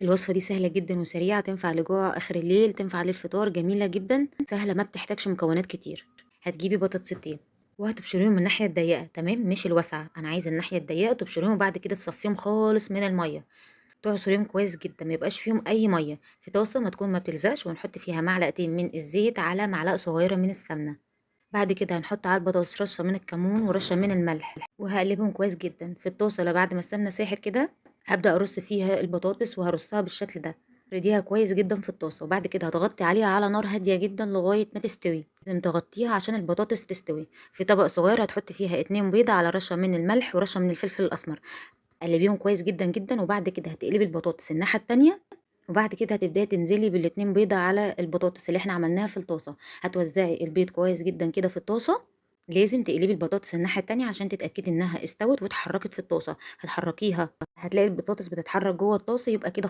الوصفة دي سهلة جدًا وسريعة، تنفع لجوع آخر الليل، تنفع للفطار، جميلة جدًا، سهلة ما بتحتاجش مكونات كتير. هتجيبي بطاطستين وهتبشريهم من الناحية الضيقة تمام، مش الواسعة، أنا عايزة الناحية الضيقة تبشريهم وبعد كده تصفيهم خالص من المَيّة، تعصريهم كويس جدًا، ما يبقاش فيهم أي مَيّة، في طاسة ما بتلزقش ونحط فيها معلقتين من الزيت على معلقة صغيرة من السمنة، بعد كده هنحط على البطاطس رشة من الكمون ورشة من الملح، وهاقلبهم كويس جدًا، في الطاسة بعد ما السمنة ساحت كده هابدأ أرص فيها البطاطس وهارصها بالشكل ده، افرديها كويس جدًا في الطاسة، وبعد كده هتغطي عليها على نار هادية جدًا لغاية ما تستوي، لازم تغطيها عشان البطاطس تستوي، في طبق صغير هتحطي فيها 2 بيضة على رشة من الملح ورشة من الفلفل الأسمر، قلبيهم كويس جدًا، جدًا، وبعد كده هتقلبي البطاطس الناحية التانية، وبعد كده هتبدئي تنزلي بال2 بيضة على البطاطس اللي إحنا عملناها في الطاسة، هتوزعي البيض كويس جدًا كده في الطاسة، لازم تقلبي البطاطس الناحية التانية عشان تتأكدي إنها استوت واتحركت في الطاسة، هتحركيها هتلاقي البطاطس بتتحرك جوه الطاسة يبقى كده